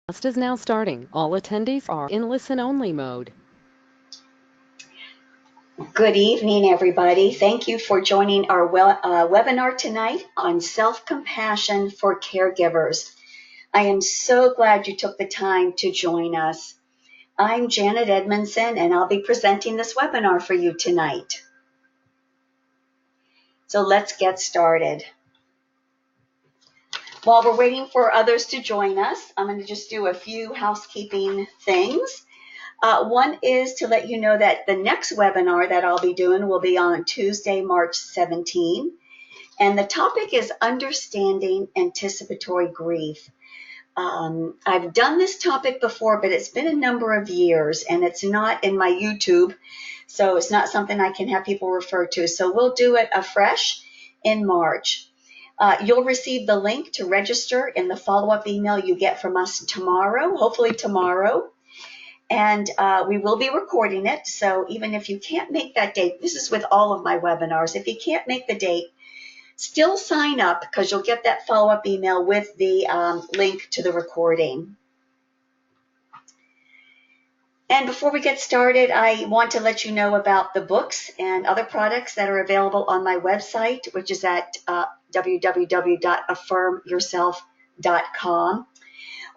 Podcast is now starting. All attendees are in listen-only mode. Good evening, everybody. Thank you for joining our webinar tonight on self-compassion for caregivers. I am so glad you took the time to join us. I'm Janet Edmondson, and I'll be presenting this webinar for you tonight. So let's get started. While we're waiting for others to join us, I'm going to just do a few housekeeping things. One is to let you know that the next webinar that I'll be doing will be on Tuesday, March 17, and the topic is Understanding Anticipatory Grief. I've done this topic before, but it's been a number of years, and it's not in my YouTube, so it's not something I can have people refer to. So we'll do it afresh in March. You'll receive the link to register in the follow-up email you get from us tomorrow, hopefully tomorrow. And we will be recording it, so even if you can't make that date, this is with all of my webinars, if you can't make the date, still sign up because you'll get that follow-up email with the link to the recording. And before we get started, I want to let you know about the books and other products that are available on my website, which is at www.affirmyourself.com.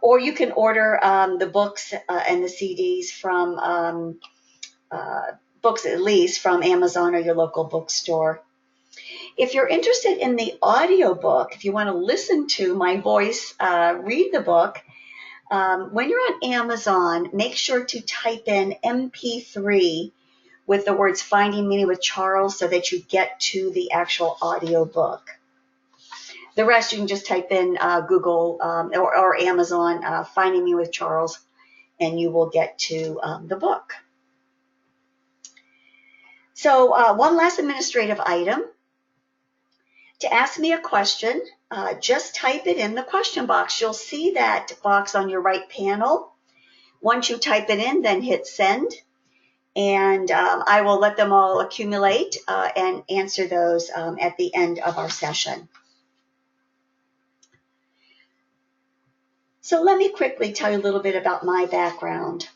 Or you can order the books and the CDs from Books At Least from Amazon or your local bookstore. If you're interested in the audiobook, if you want to listen to my voice read the book, when you're on Amazon, make sure to type in MP3 with the words Finding Meaning with Charles so that you get to the actual audiobook. The rest you can just type in Google or Amazon, Finding Me with Charles, and you will get to the book. So one last administrative item. To ask me a question, just type it in the question box. You'll see that box on your right panel. Once you type it in, then hit send, and I will let them all accumulate and answer those at the end of our session. So let me quickly tell you a little bit about my background.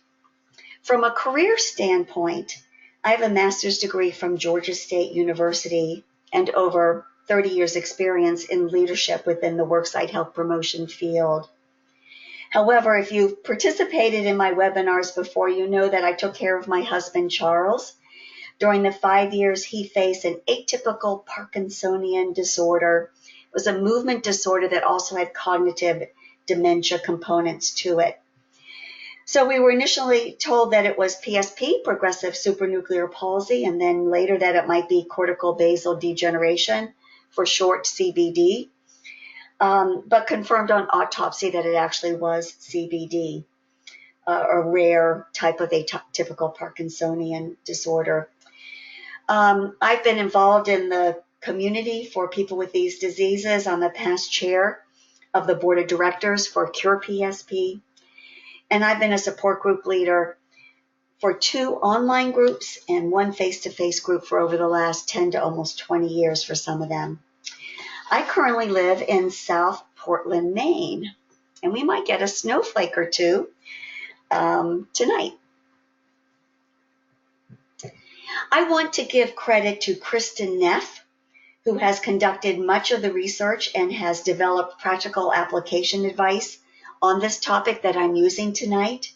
From a career standpoint, I have a master's degree from Georgia State University and over 30 years experience in leadership within the worksite health promotion field. However, if you've participated in my webinars before, you know that I took care of my husband, Charles. During the 5 years he faced an atypical Parkinsonian disorder. It was a movement disorder that also had cognitive dementia components to it. So we were initially told that it was PSP, progressive supranuclear palsy, and then later that it might be cortical basal degeneration, for short CBD, but confirmed on autopsy that it actually was CBD, a rare type of atypical Parkinsonian disorder. I've been involved in the community for people with these diseases. I'm a past chair of the board of directors for Cure PSP, and I've been a support group leader for 2 online groups and 1 face-to-face group for over the last 10 to almost 20 years for some of them. I currently live in South Portland, Maine, and we might get a snowflake or two tonight. I want to give credit to Kristen Neff, who has conducted much of the research and has developed practical application advice on this topic that I'm using tonight.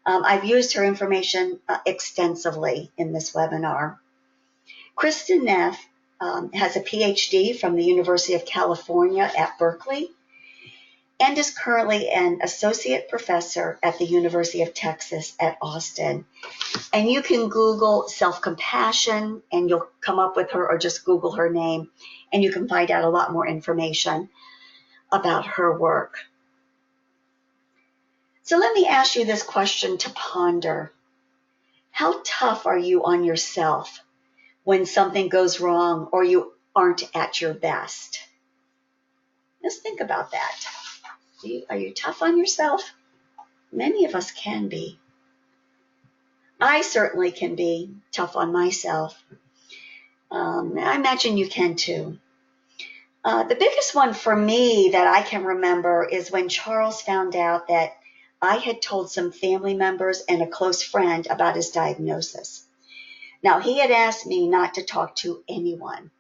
I've used her information extensively in this webinar. Kristen Neff has a PhD from the University of California at Berkeley and is currently an associate professor at the University of Texas at Austin. And you can Google self-compassion and you'll come up with her, or just Google her name, and you can find out a lot more information about her work. So let me ask you this question to ponder. How tough are you on yourself when something goes wrong or you aren't at your best? Just think about that. Are you tough on yourself? Many of us can be. I certainly can be tough on myself. I imagine you can too. The biggest one for me that I can remember is when Charles found out that I had told some family members and a close friend about his diagnosis. Now, he had asked me not to talk to anyone,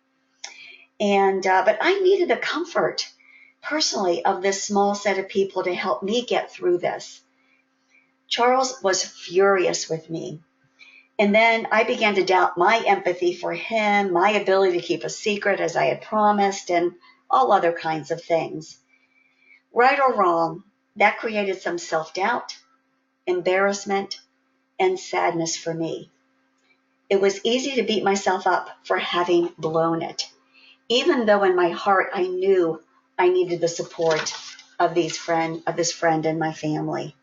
but I needed the comfort personally of this small set of people to help me get through this. Charles was furious with me. And then I began to doubt my empathy for him, my ability to keep a secret as I had promised, and all other kinds of things. Right or wrong, that created some self-doubt, embarrassment, and sadness for me. It was easy to beat myself up for having blown it, even though in my heart I knew I needed the support of this friend and my family.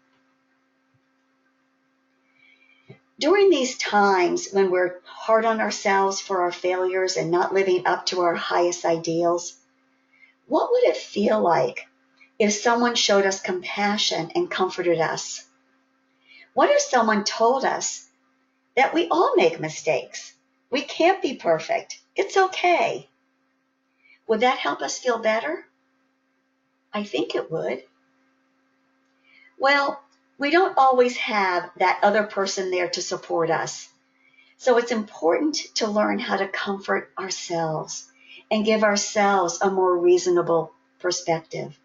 During these times when we're hard on ourselves for our failures and not living up to our highest ideals, what would it feel like if someone showed us compassion and comforted us? What if someone told us that we all make mistakes? We can't be perfect. It's okay. Would that help us feel better? I think it would. Well, we don't always have that other person there to support us. So it's important to learn how to comfort ourselves and give ourselves a more reasonable perspective.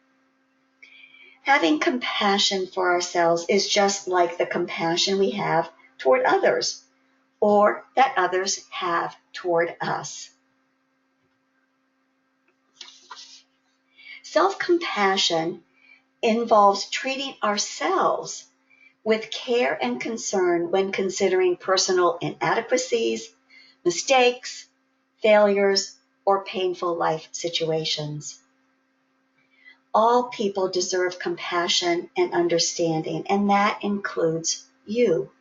Having compassion for ourselves is just like the compassion we have toward others, or that others have toward us. Self-compassion involves treating ourselves with care and concern when considering personal inadequacies, mistakes, failures, or painful life situations. All people deserve compassion and understanding, and that includes you.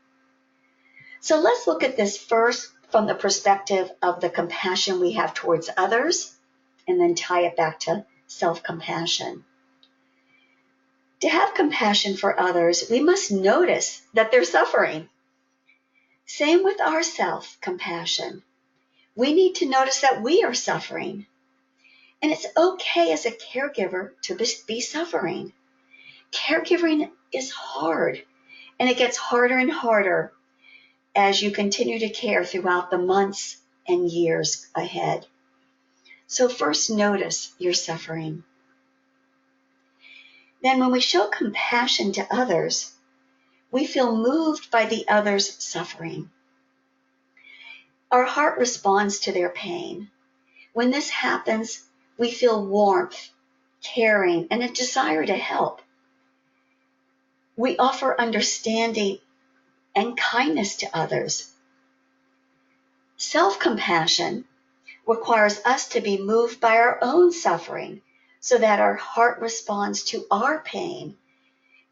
So let's look at this first from the perspective of the compassion we have towards others, and then tie it back to self-compassion. To have compassion for others, we must notice that they're suffering. Same with our self-compassion. We need to notice that we are suffering. And it's okay as a caregiver to be suffering. Caregiving is hard, and it gets harder and harder as you continue to care throughout the months and years ahead. So first notice your suffering. Then when we show compassion to others, we feel moved by the other's suffering. Our heart responds to their pain. When this happens, we feel warmth, caring, and a desire to help. We offer understanding and kindness to others. Self-compassion requires us to be moved by our own suffering so that our heart responds to our pain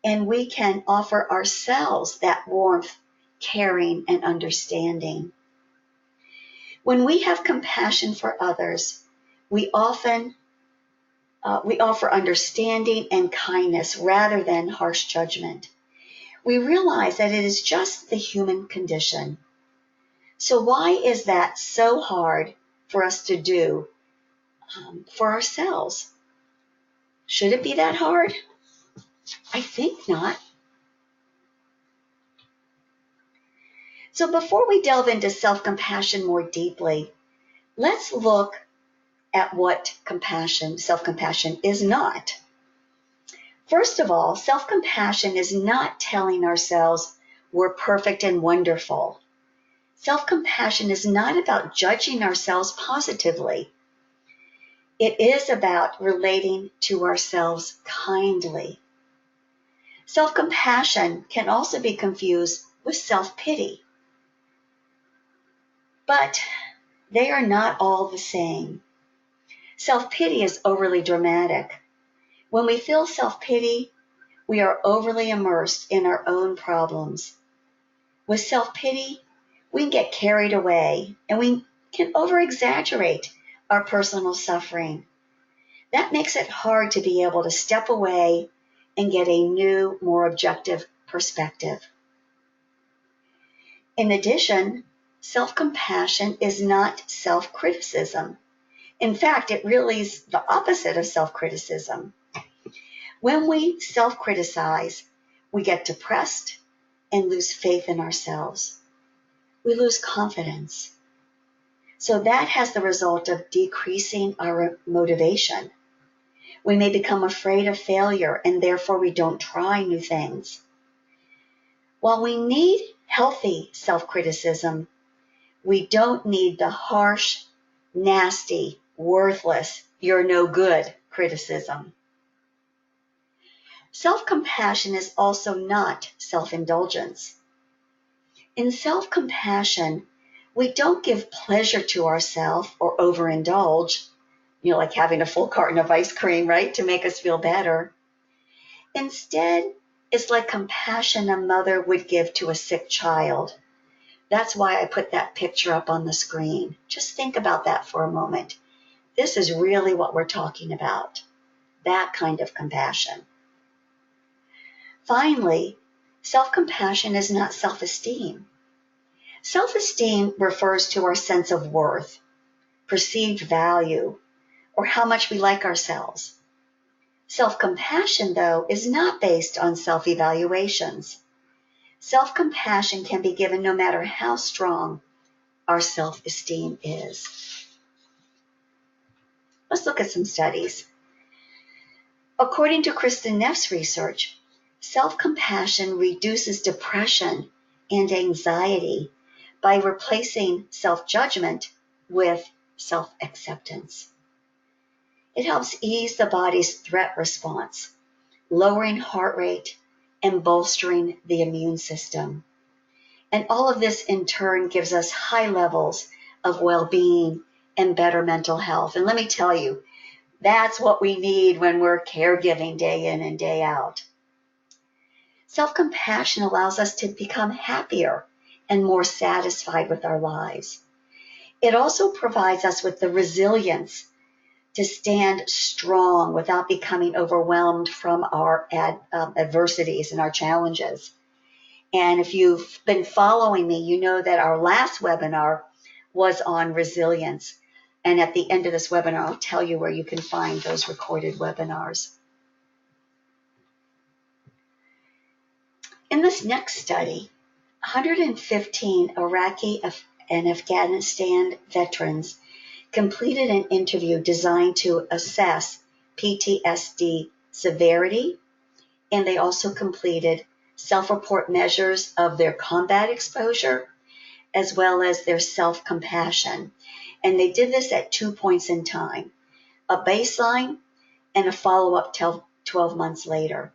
and we can offer ourselves that warmth, caring, and understanding. When we have compassion for others, we offer understanding and kindness rather than harsh judgment. We realize that it is just the human condition. So why is that so hard for us to do for ourselves? Should it be that hard? I think not. So before we delve into self-compassion more deeply, let's look at what self-compassion is not. First of all, self-compassion is not telling ourselves we're perfect and wonderful. Self-compassion is not about judging ourselves positively. It is about relating to ourselves kindly. Self-compassion can also be confused with self-pity. But they are not all the same. Self-pity is overly dramatic. When we feel self-pity, we are overly immersed in our own problems. With self-pity, we can get carried away and we can over-exaggerate our personal suffering. That makes it hard to be able to step away and get a new, more objective perspective. In addition, self-compassion is not self-criticism. In fact, it really is the opposite of self-criticism. When we self-criticize, we get depressed and lose faith in ourselves. We lose confidence. So that has the result of decreasing our motivation. We may become afraid of failure and therefore we don't try new things. While we need healthy self-criticism, we don't need the harsh, nasty, worthless, you're no good criticism. Self-compassion is also not self-indulgence. In self-compassion, we don't give pleasure to ourselves or overindulge, like having a full carton of ice cream, right, to make us feel better. Instead, it's like compassion a mother would give to a sick child. That's why I put that picture up on the screen. Just think about that for a moment. This is really what we're talking about, that kind of compassion. Finally, self-compassion is not self-esteem. Self-esteem refers to our sense of worth, perceived value, or how much we like ourselves. Self-compassion, though, is not based on self-evaluations. Self-compassion can be given no matter how strong our self-esteem is. Let's look at some studies. According to Kristen Neff's research, self-compassion reduces depression and anxiety by replacing self-judgment with self-acceptance. It helps ease the body's threat response, lowering heart rate and bolstering the immune system. And all of this in turn gives us high levels of well-being and better mental health. And let me tell you, that's what we need when we're caregiving day in and day out. Self-compassion allows us to become happier and more satisfied with our lives. It also provides us with the resilience to stand strong without becoming overwhelmed from our adversities and our challenges. And if you've been following me, you know that our last webinar was on resilience. And at the end of this webinar, I'll tell you where you can find those recorded webinars. In this next study, 115 Iraqi and Afghanistan veterans completed an interview designed to assess PTSD severity, and they also completed self-report measures of their combat exposure, as well as their self-compassion. And they did this at 2 points in time, a baseline and a follow-up 12 months later.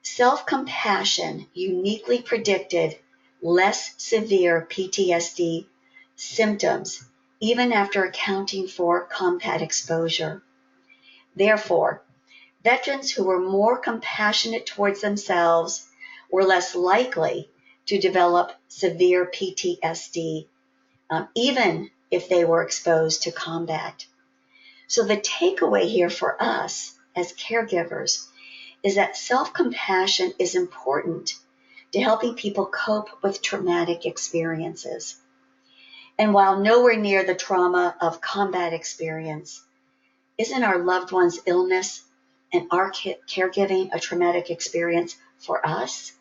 Self-compassion uniquely predicted less severe PTSD symptoms even after accounting for combat exposure. Therefore, veterans who were more compassionate towards themselves were less likely to develop severe PTSD, even if they were exposed to combat. So the takeaway here for us as caregivers is that self-compassion is important to helping people cope with traumatic experiences. And while nowhere near the trauma of combat experience, isn't our loved one's illness and our caregiving a traumatic experience for us?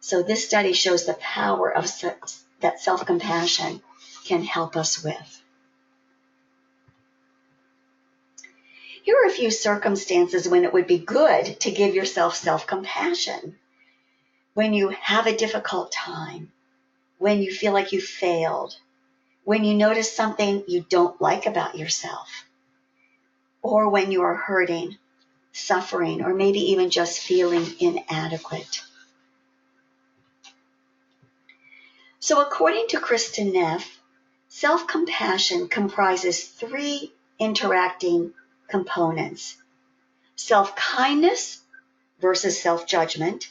So this study shows the power of that self-compassion can help us with. Here are a few circumstances when it would be good to give yourself self-compassion. When you have a difficult time, when you feel like you failed, when you notice something you don't like about yourself, or when you are hurting, suffering, or maybe even just feeling inadequate. So according to Kristen Neff, self-compassion comprises 3 interacting components: self-kindness versus self-judgment,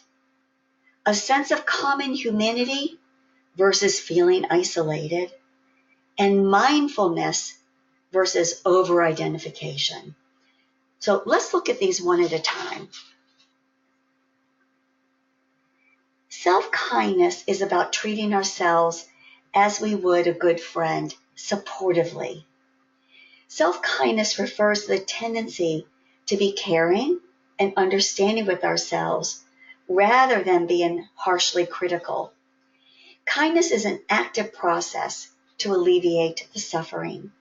a sense of common humanity versus feeling isolated, and mindfulness versus over-identification. So let's look at these one at a time. Self-kindness is about treating ourselves as we would a good friend, supportively. Self-kindness refers to the tendency to be caring and understanding with ourselves rather than being harshly critical. Kindness is an active process to alleviate the suffering.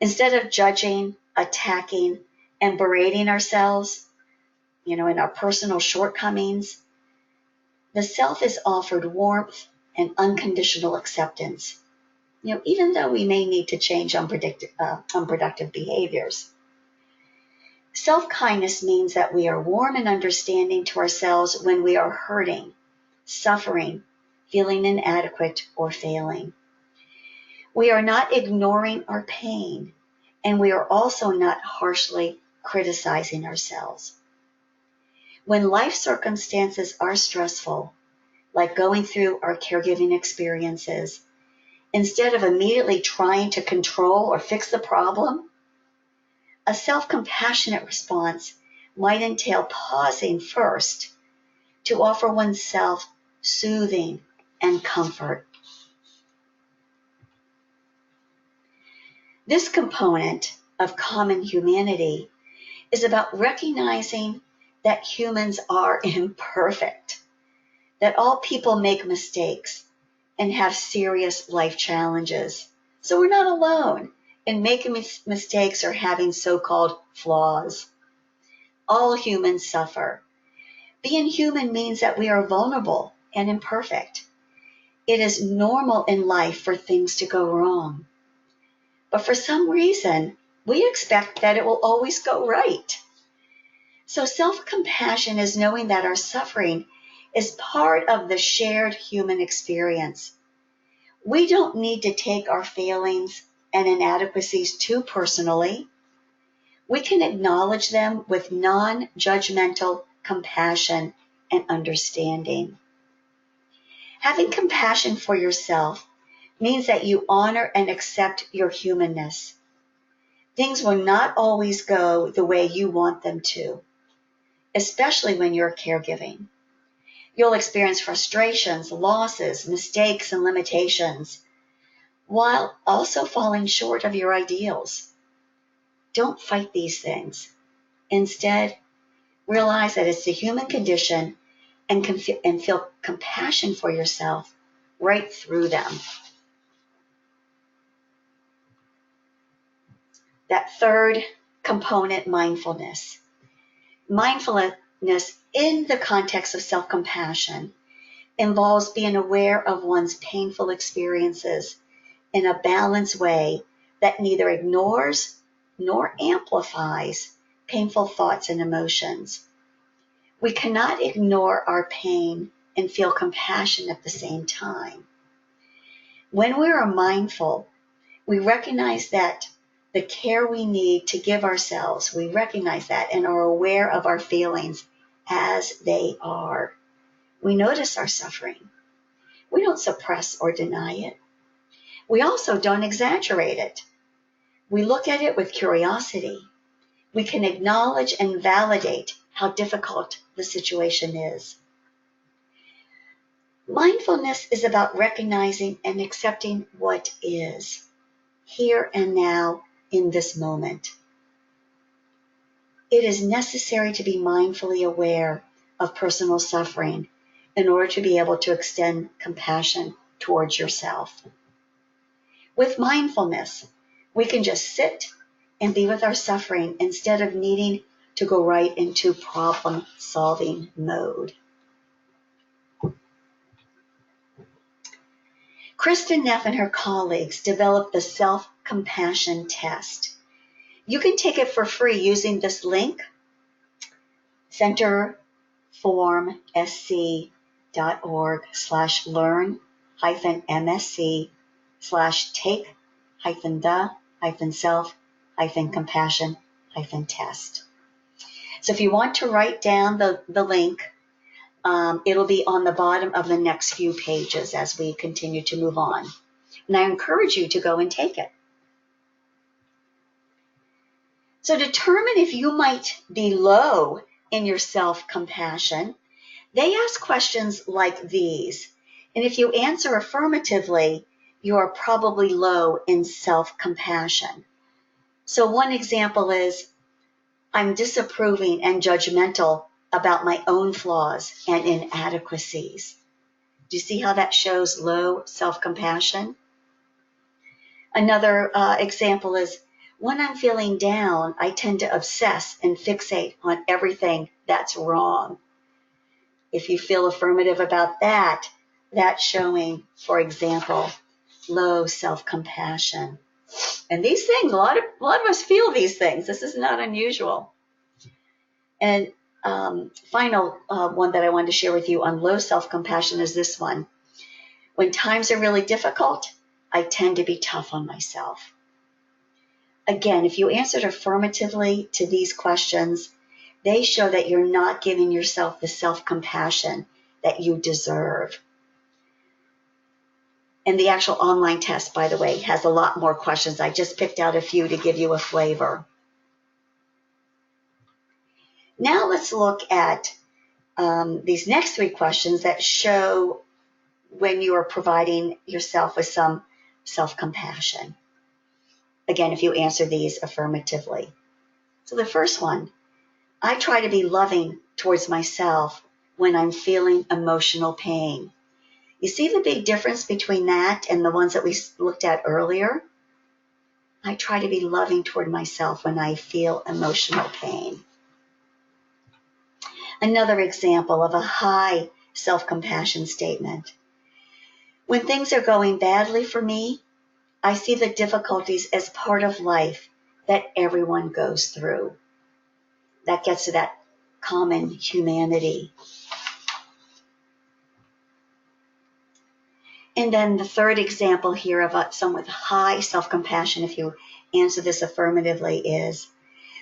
Instead of judging, attacking, and berating ourselves, in our personal shortcomings, the self is offered warmth and unconditional acceptance, even though we may need to change unproductive behaviors. Self-kindness means that we are warm and understanding to ourselves when we are hurting, suffering, feeling inadequate, or failing. We are not ignoring our pain, and we are also not harshly criticizing ourselves. When life circumstances are stressful, like going through our caregiving experiences, instead of immediately trying to control or fix the problem, a self-compassionate response might entail pausing first to offer oneself soothing and comfort. This component of common humanity is about recognizing that humans are imperfect, that all people make mistakes and have serious life challenges. So we're not alone in making mistakes or having so-called flaws. All humans suffer. Being human means that we are vulnerable and imperfect. It is normal in life for things to go wrong. But for some reason, we expect that it will always go right. So self-compassion is knowing that our suffering is part of the shared human experience. We don't need to take our failings and inadequacies too personally. We can acknowledge them with non-judgmental compassion and understanding. Having compassion for yourself means that you honor and accept your humanness. Things will not always go the way you want them to, especially when you're caregiving. You'll experience frustrations, losses, mistakes, and limitations, while also falling short of your ideals. Don't fight these things. Instead, realize that it's the human condition and feel compassion for yourself right through them. That third component, mindfulness. Mindfulness in the context of self-compassion involves being aware of one's painful experiences in a balanced way that neither ignores nor amplifies painful thoughts and emotions. We cannot ignore our pain and feel compassion at the same time. When we are mindful, we recognize that the care we need to give ourselves, we recognize that and are aware of our feelings as they are. We notice our suffering. We don't suppress or deny it. We also don't exaggerate it. We look at it with curiosity. We can acknowledge and validate how difficult the situation is. Mindfulness is about recognizing and accepting what is, here and now, in this moment. It is necessary to be mindfully aware of personal suffering in order to be able to extend compassion towards yourself. With mindfulness, we can just sit and be with our suffering instead of needing to go right into problem-solving mode. Kristen Neff and her colleagues developed the self-compassion test. You can take it for free using this link, centerformsc.org/learn-msc/take-the-self-compassion-test. So if you want to write down the link, it'll be on the bottom of the next few pages as we continue to move on. And I encourage you to go and take it. So determine if you might be low in your self-compassion. They ask questions like these. And if you answer affirmatively, you are probably low in self-compassion. So one example is, I'm disapproving and judgmental about my own flaws and inadequacies. Do you see how that shows low self-compassion? Another example is when I'm feeling down, I tend to obsess and fixate on everything that's wrong. If you feel affirmative about that, that's showing, for example, low self-compassion. And these things, a lot of us feel these things. This is not unusual. And final one that I wanted to share with you on low self-compassion is this one. When times are really difficult, I tend to be tough on myself. Again, if you answered affirmatively to these questions, they show that you're not giving yourself the self-compassion that you deserve. And the actual online test, by the way, has a lot more questions. I just picked out a few to give you a flavor. Now let's look at these next three questions that show when you are providing yourself with some self-compassion. Again, if you answer these affirmatively. So the first one, I try to be loving towards myself when I'm feeling emotional pain. You see the big difference between that and the ones that we looked at earlier? I try to be loving toward myself when I feel emotional pain. Another example of a high self-compassion statement. When things are going badly for me, I see the difficulties as part of life that everyone goes through. That gets to that common humanity. And then the third example here of someone with high self-compassion, if you answer this affirmatively, is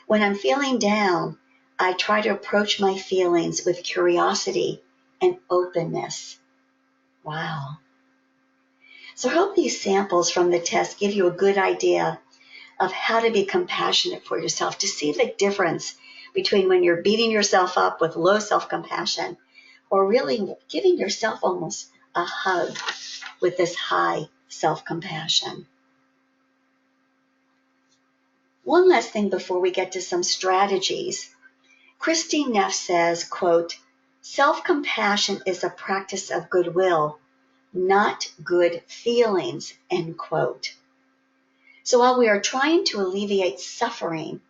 when I'm feeling down, I try to approach my feelings with curiosity and openness. Wow. So I hope these samples from the test give you a good idea of how to be compassionate for yourself, to see the difference between when you're beating yourself up with low self-compassion or really giving yourself almost a hug with this high self-compassion. One last thing before we get to some strategies. Christine Neff says, quote, self-compassion is a practice of goodwill, not good feelings, end quote. So while we are trying to alleviate suffering,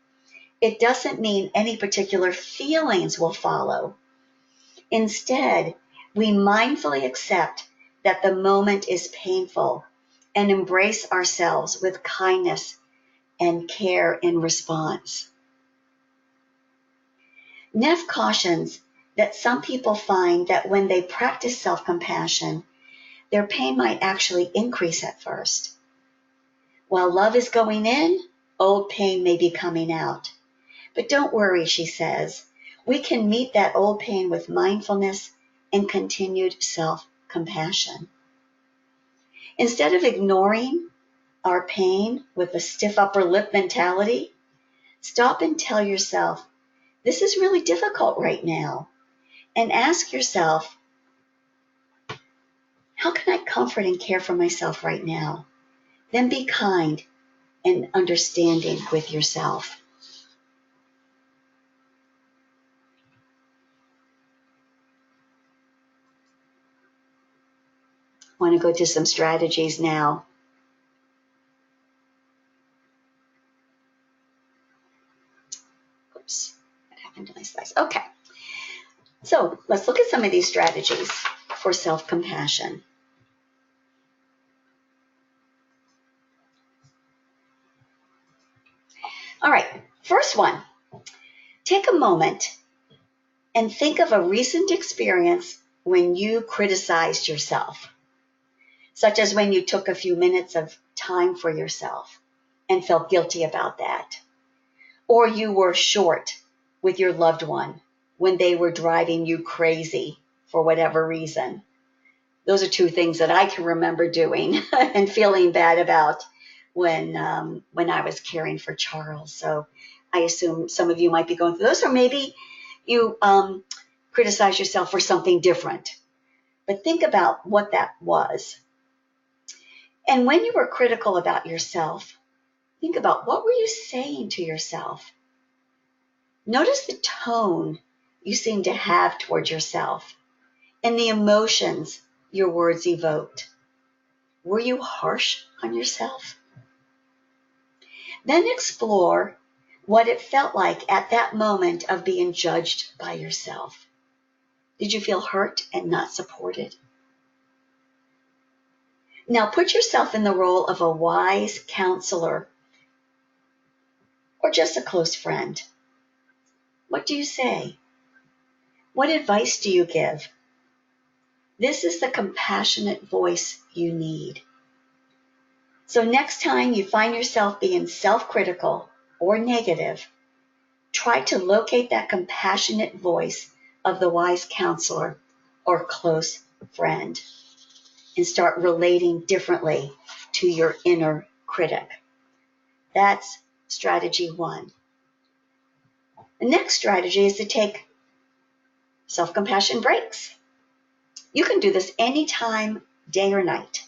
it doesn't mean any particular feelings will follow. Instead, we mindfully accept that the moment is painful and embrace ourselves with kindness and care in response. Neff cautions that some people find that when they practice self-compassion, their pain might actually increase at first. While love is going in, old pain may be coming out. But don't worry, she says. We can meet that old pain with mindfulness and continued self-compassion. Instead of ignoring our pain with a stiff upper lip mentality, stop and tell yourself, this is really difficult right now. And ask yourself, how can I comfort and care for myself right now? Then be kind and understanding with yourself. I want to go to some strategies now. Oops, what happened to my slides? Okay, so let's look at some of these strategies for self-compassion. All right, first one, take a moment and think of a recent experience when you criticized yourself, such as when you took a few minutes of time for yourself and felt guilty about that, or you were short with your loved one when they were driving you crazy for whatever reason. Those are two things that I can remember doing and feeling bad about when I was caring for Charles. So I assume some of you might be going through those, or maybe you criticize yourself for something different. But think about what that was. And when you were critical about yourself, think about what were you saying to yourself? Notice the tone you seem to have towards yourself and the emotions your words evoked. Were you harsh on yourself? Then explore what it felt like at that moment of being judged by yourself. Did you feel hurt and not supported? Now put yourself in the role of a wise counselor or just a close friend. What do you say? What advice do you give? This is the compassionate voice you need. So next time you find yourself being self-critical or negative, try to locate that compassionate voice of the wise counselor or close friend and start relating differently to your inner critic. That's strategy 1. The next strategy is to take self-compassion breaks. You can do this anytime, day or night.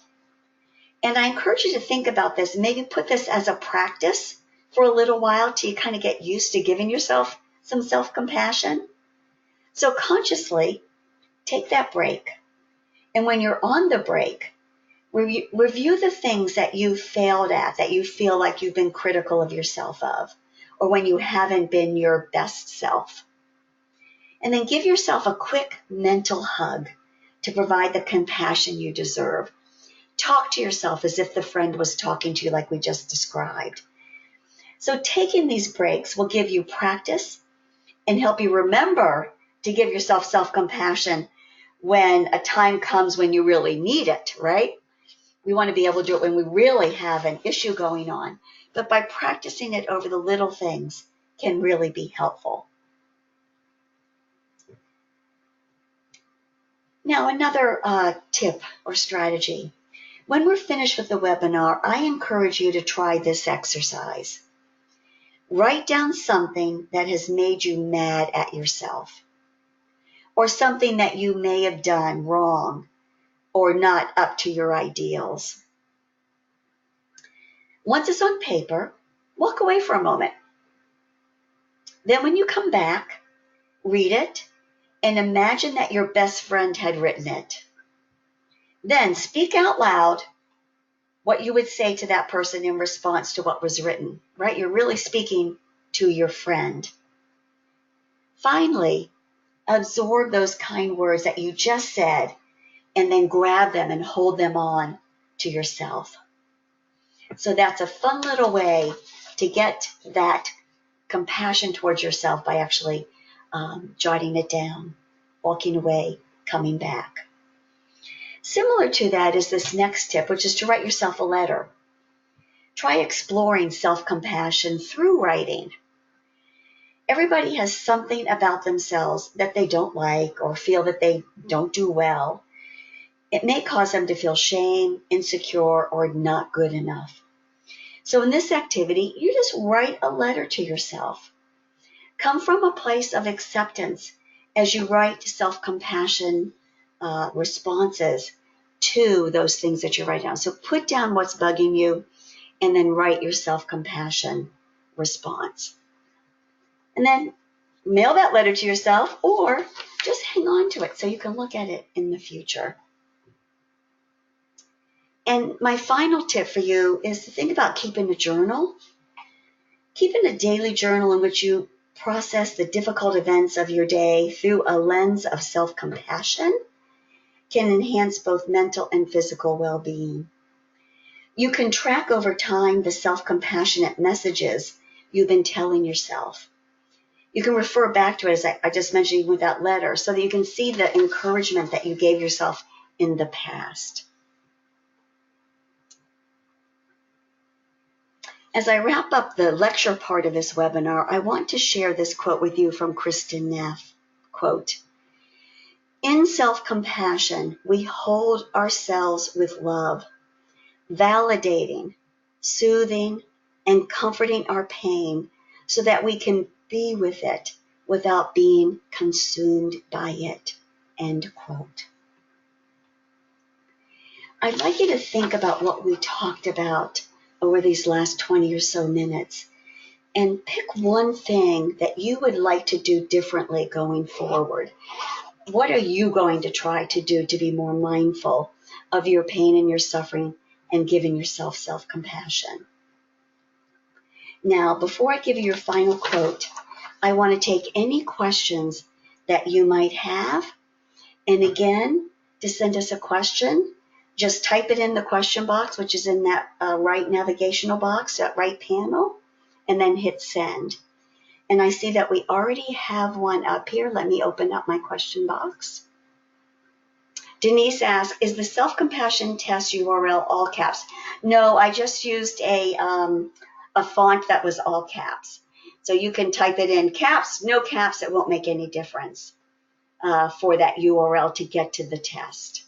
And I encourage you to think about this, maybe put this as a practice for a little while till you kind of get used to giving yourself some self-compassion. So consciously take that break. And when you're on the break, review the things that you failed at, that you feel like you've been critical of yourself of, or when you haven't been your best self. And then give yourself a quick mental hug to provide the compassion you deserve. Talk to yourself as if the friend was talking to you like we just described. So taking these breaks will give you practice and help you remember to give yourself self-compassion when a time comes when you really need it, right? We want to be able to do it when we really have an issue going on. But by practicing it over the little things can really be helpful. Now, another tip or strategy. When we're finished with the webinar, I encourage you to try this exercise. Write down something that has made you mad at yourself, or something that you may have done wrong or not up to your ideals. Once it's on paper, walk away for a moment. Then when you come back, read it and imagine that your best friend had written it. Then speak out loud what you would say to that person in response to what was written, right? You're really speaking to your friend. Finally, absorb those kind words that you just said and then grab them and hold them on to yourself. So that's a fun little way to get that compassion towards yourself by actually jotting it down, walking away, coming back. Similar to that is this next tip, which is to write yourself a letter. Try exploring self-compassion through writing. Everybody has something about themselves that they don't like or feel that they don't do well. It may cause them to feel shame, insecure, or not good enough. So in this activity, you just write a letter to yourself. Come from a place of acceptance as you write self-compassion responses to those things that you write down. So put down what's bugging you and then write your self-compassion response. And then mail that letter to yourself or just hang on to it so you can look at it in the future. And my final tip for you is to think about keeping a journal. Keeping a daily journal in which you process the difficult events of your day through a lens of self-compassion can enhance both mental and physical well-being. You can track over time the self-compassionate messages you've been telling yourself. You can refer back to it, as I just mentioned with that letter, so that you can see the encouragement that you gave yourself in the past. As I wrap up the lecture part of this webinar, I want to share this quote with you from Kristen Neff. Quote, "In self-compassion, we hold ourselves with love, validating, soothing, and comforting our pain so that we can be with it without being consumed by it." End quote. I'd like you to think about what we talked about over these last 20 or so minutes and pick one thing that you would like to do differently going forward. What are you going to try to do to be more mindful of your pain and your suffering and giving yourself self-compassion? Now, before I give you your final quote, I want to take any questions that you might have. And again, to send us a question, just type it in the question box, which is in that right navigational box, that right panel, and then hit send. And I see that we already have one up here. Let me open up my question box. Denise asks, is the self-compassion test URL all caps? No, I just used a font that was all caps. So you can type it in caps, no caps, it won't make any difference for that URL to get to the test.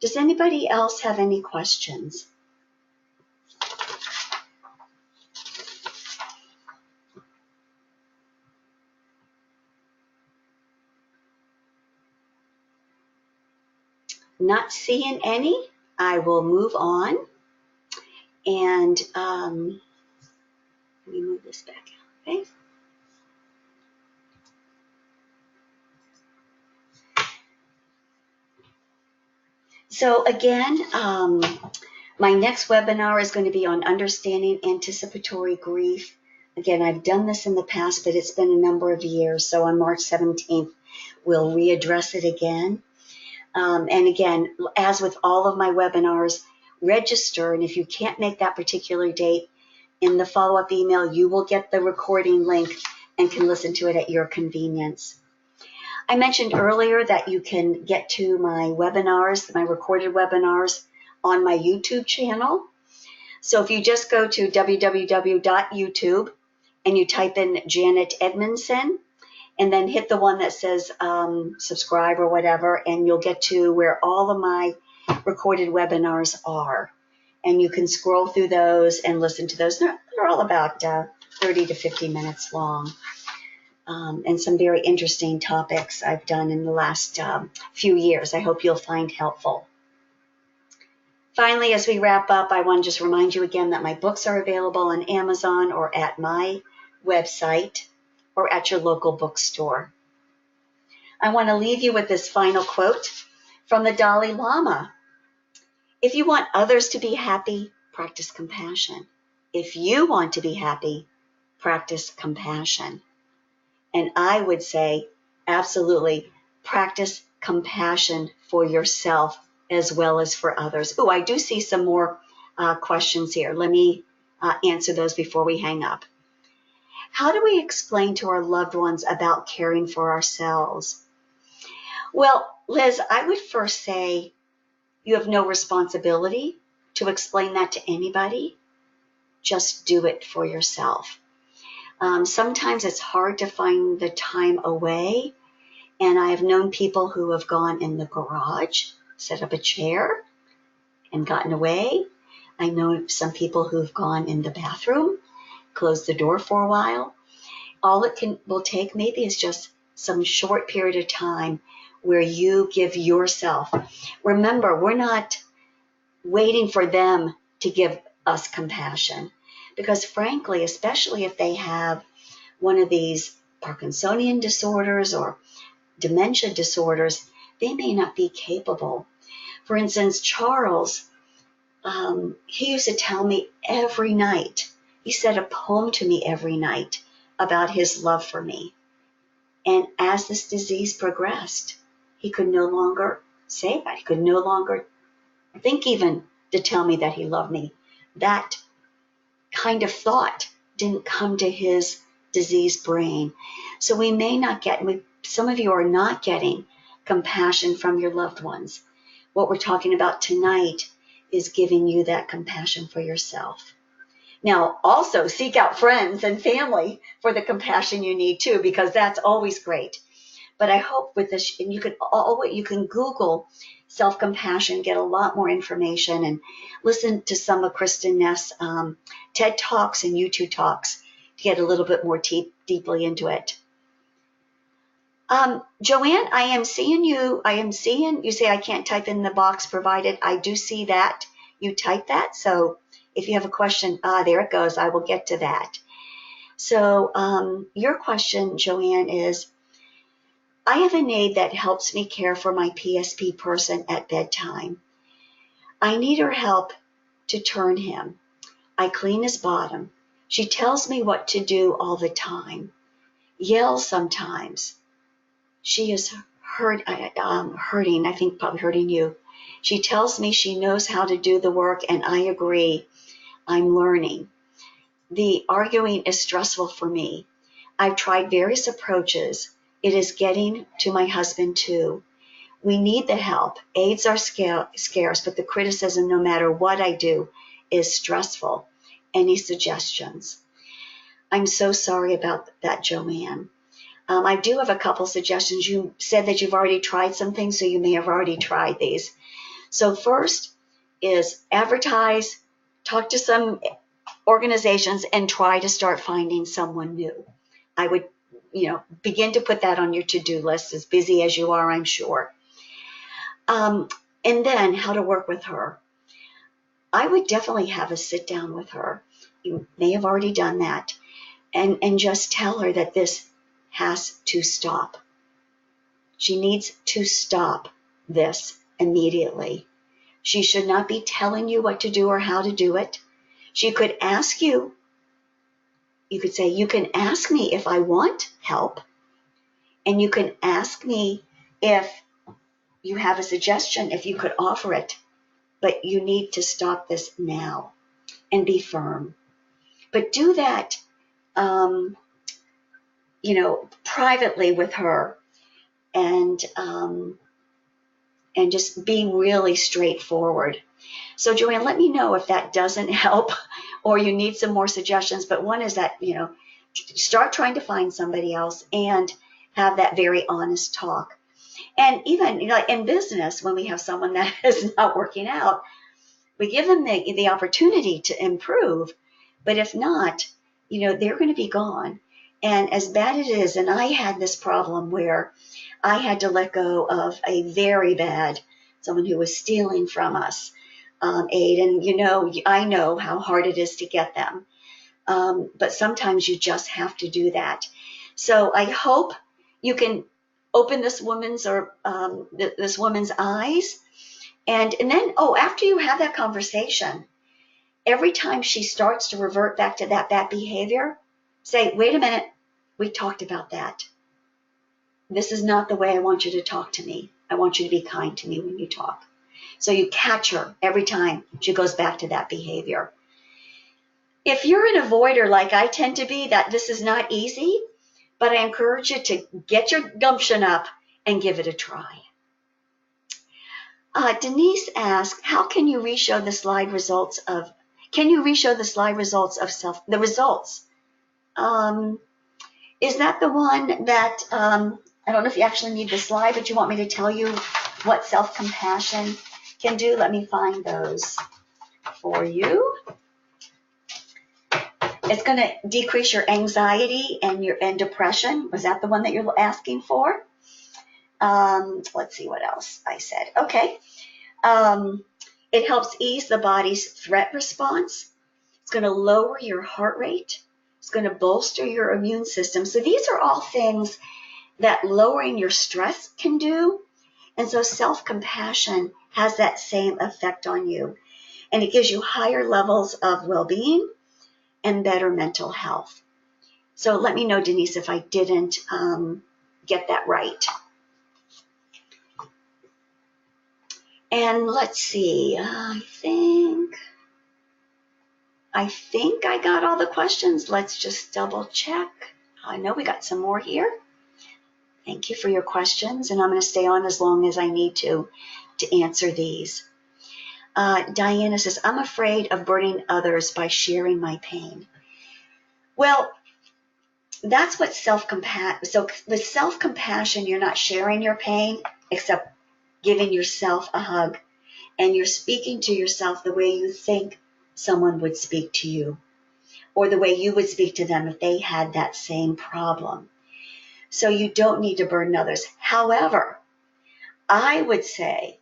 Does anybody else have any questions? Not seeing any, I will move on. And let me move this back out, okay? So again, my next webinar is going to be on understanding anticipatory grief. Again, I've done this in the past, but it's been a number of years. So on March 17th, we'll readdress it again. And again, as with all of my webinars, register. And if you can't make that particular date, in the follow-up email, you will get the recording link and can listen to it at your convenience. I mentioned earlier that you can get to my webinars, my recorded webinars, on my YouTube channel. So if you just go to www.youtube and you type in Janet Edmondson, and then hit the one that says subscribe or whatever, and you'll get to where all of my recorded webinars are. And you can scroll through those and listen to those. They're all about 30 to 50 minutes long. And some very interesting topics I've done in the last few years. I hope you'll find helpful. Finally, as we wrap up, I want to just remind you again that my books are available on Amazon or at my website or at your local bookstore. I want to leave you with this final quote from the Dalai Lama. If you want others to be happy, practice compassion. If you want to be happy, practice compassion. And I would say, absolutely, practice compassion for yourself as well as for others. Oh, I do see some more questions here. Let me answer those before we hang up. How do we explain to our loved ones about caring for ourselves? Well, Liz, I would first say you have no responsibility to explain that to anybody. Just do it for yourself. Sometimes it's hard to find the time away, and I have known people who have gone in the garage, set up a chair, and gotten away. I know some people who've gone in the bathroom, closed the door for a while. All it will take maybe is just some short period of time where you give yourself. Remember, we're not waiting for them to give us compassion, because frankly, especially if they have one of these Parkinsonian disorders or dementia disorders, they may not be capable. For instance, Charles, he used to tell me every night, he said a poem to me every night about his love for me. And as this disease progressed, he could no longer say that. He could no longer think even to tell me that he loved me. That kind of thought didn't come to his diseased brain. So we may not get, some of you are not getting compassion from your loved ones. What we're talking about tonight is giving you that compassion for yourself. Now, also seek out friends and family for the compassion you need too, because that's always great. But I hope with this, and you can Google self-compassion, get a lot more information, and listen to some of Kristen Neff's TED Talks and YouTube Talks to get a little bit more deeply into it. Joanne, I am seeing you say I can't type in the box provided. I do see that you type that. So if you have a question, there it goes. I will get to that. So your question, Joanne, is I have a maid that helps me care for my PSP person at bedtime. I need her help to turn him. I clean his bottom. She tells me what to do all the time, yells sometimes. She is hurting, I think probably hurting you. She tells me she knows how to do the work, and I agree. I'm learning. The arguing is stressful for me. I've tried various approaches. It is getting to my husband too. We need the help. Aids are scarce, but the criticism, no matter what I do, is stressful. Any suggestions? I'm so sorry about that, Joanne. I do have a couple suggestions. You said that you've already tried some things, so you may have already tried these. So first is advertise, talk to some organizations, and try to start finding someone new. I would, begin to put that on your to-do list, as busy as you are, I'm sure. And then how to work with her. I would definitely have a sit down with her. You may have already done that. And just tell her that this has to stop. She needs to stop this immediately. She should not be telling you what to do or how to do it. She could ask you. You could say, you can ask me if I want help. And you can ask me if you have a suggestion, if you could offer it. But you need to stop this now and be firm. But do that, privately with her, and just being really straightforward. So Joanne, let me know if that doesn't help or you need some more suggestions. But one is that, start trying to find somebody else and have that very honest talk. And even in business, when we have someone that is not working out, we give them the opportunity to improve. But if not, they're going to be gone. And as bad as it is, and I had this problem where I had to let go of a very bad, someone who was stealing from us, aid. And, I know how hard it is to get them. But sometimes you just have to do that. So I hope you can open this woman's eyes. And then, after you have that conversation, every time she starts to revert back to that bad behavior, say, wait a minute, we talked about that. This is not the way I want you to talk to me. I want you to be kind to me when you talk. So you catch her every time she goes back to that behavior. If you're an avoider like I tend to be, that this is not easy, but I encourage you to get your gumption up and give it a try. Denise asked, how can you reshow the slide results of the results? Is that the one that, I don't know if you actually need the slide, but you want me to tell you what self-compassion can do? Let me find those for you. It's going to decrease your anxiety and depression. Was that the one that you're asking for? Let's see what else I said. Okay. It helps ease the body's threat response. It's going to lower your heart rate. It's going to bolster your immune system. So these are all things that lowering your stress can do. And so self-compassion has that same effect on you. And it gives you higher levels of well-being and better mental health. So let me know, Denise, if I didn't get that right. And let's see, I think I got all the questions. Let's just double check. I know we got some more here. Thank you for your questions, and I'm going to stay on as long as I need to answer these. Diana says, I'm afraid of burdening others by sharing my pain. Well, that's what self-compassion. So with self-compassion, you're not sharing your pain, except giving yourself a hug, and you're speaking to yourself the way you think someone would speak to you, or the way you would speak to them if they had that same problem. So you don't need to burden others. However, I would say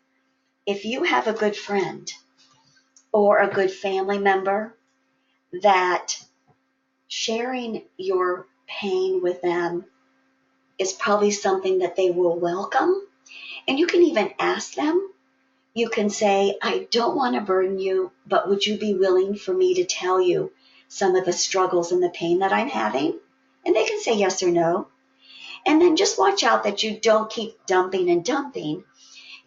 if you have a good friend or a good family member that sharing your pain with them is probably something that they will welcome. And you can even ask them. You can say, I don't want to burden you, but would you be willing for me to tell you some of the struggles and the pain that I'm having? And they can say yes or no. And then just watch out that you don't keep dumping and dumping,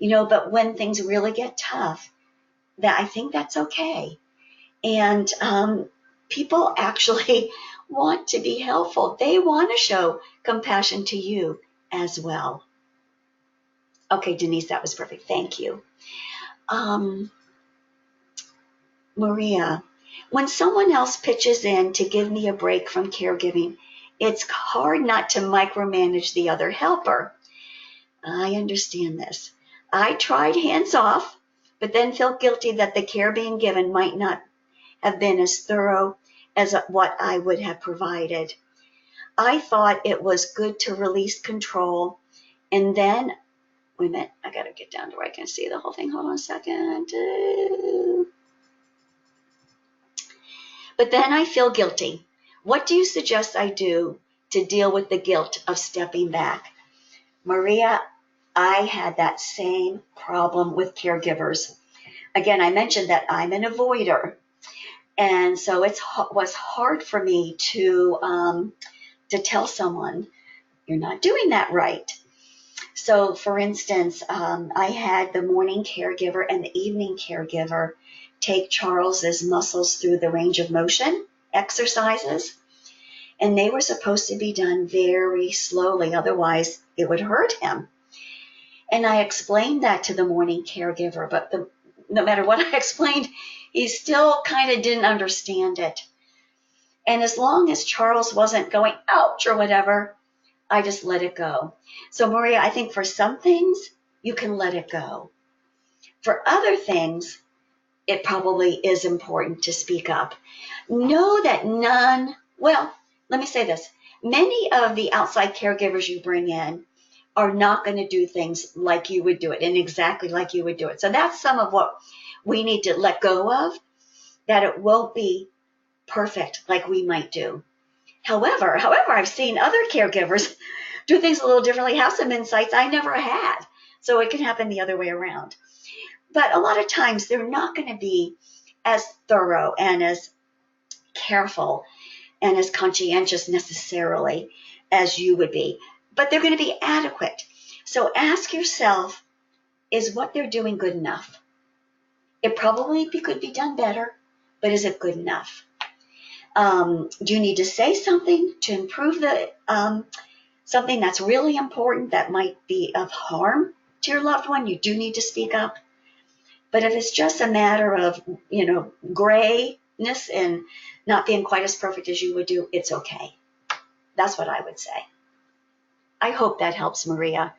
but when things really get tough, that I think that's okay. And people actually want to be helpful. They want to show compassion to you as well. Okay, Denise, that was perfect. Thank you. Maria, when someone else pitches in to give me a break from caregiving, it's hard not to micromanage the other helper. I understand this. I tried hands off, but then felt guilty that the care being given might not have been as thorough as what I would have provided. I thought it was good to release control, and then, wait a minute, I gotta get down to where I can see the whole thing. Hold on a second. But then I feel guilty. What do you suggest I do to deal with the guilt of stepping back? Maria, I had that same problem with caregivers. Again, I mentioned that I'm an avoider. And so it was hard for me to tell someone, you're not doing that right. So, for instance, I had the morning caregiver and the evening caregiver take Charles's muscles through the range of motion exercises, and they were supposed to be done very slowly, otherwise it would hurt him. And I explained that to the morning caregiver, but no matter what I explained, he still kind of didn't understand it. And as long as Charles wasn't going, ouch, or whatever, I just let it go. So, Maria, I think for some things, you can let it go. For other things, it probably is important to speak up. Know that let me say this. Many of the outside caregivers you bring in are not going to do things like you would do it and exactly like you would do it. So that's some of what we need to let go of, that it won't be perfect like we might do. However, I've seen other caregivers do things a little differently, have some insights I never had. So it can happen the other way around. But a lot of times they're not going to be as thorough and as careful and as conscientious necessarily as you would be, but they're going to be adequate. So ask yourself, is what they're doing good enough? It probably could be done better, but is it good enough? Do you need to say something to improve something that's really important that might be of harm to your loved one? You do need to speak up. But if it's just a matter of, grayness and not being quite as perfect as you would do, it's okay. That's what I would say. I hope that helps, Maria.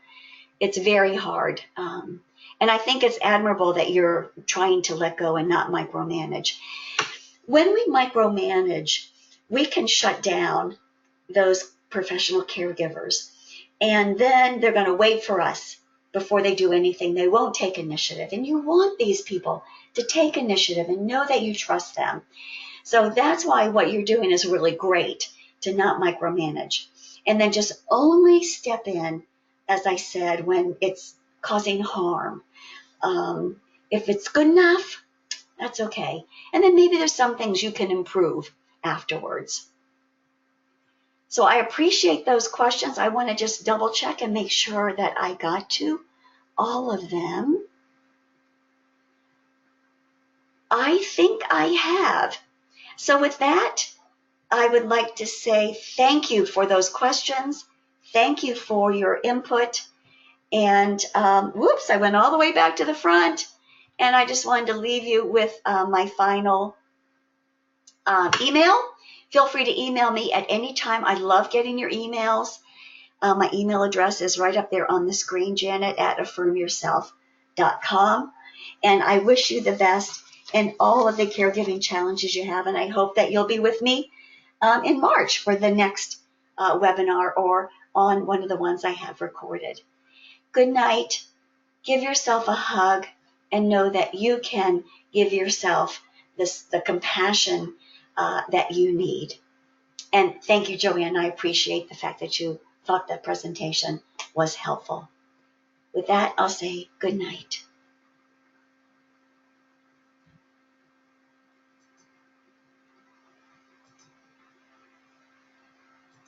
It's very hard. And I think it's admirable that you're trying to let go and not micromanage. When we micromanage, we can shut down those professional caregivers. And then they're going to wait for us before they do anything. They won't take initiative. And you want these people to take initiative and know that you trust them. So that's why what you're doing is really great, to not micromanage. And then just only step in, as I said, when it's causing harm. If it's good enough, that's okay. And then maybe there's some things you can improve afterwards. So I appreciate those questions. I want to just double check and make sure that I got to all of them. I think I have. So with that, I would like to say thank you for those questions. Thank you for your input. And I went all the way back to the front. And I just wanted to leave you with my final email. Feel free to email me at any time. I love getting your emails. My email address is right up there on the screen, Janet at affirmyourself.com. And I wish you the best in all of the caregiving challenges you have. And I hope that you'll be with me in March for the next webinar or on one of the ones I have recorded. Good night. Give yourself a hug and know that you can give yourself the compassion that you need. And thank you, Joanne. I appreciate the fact that you thought that presentation was helpful. With that, I'll say good night.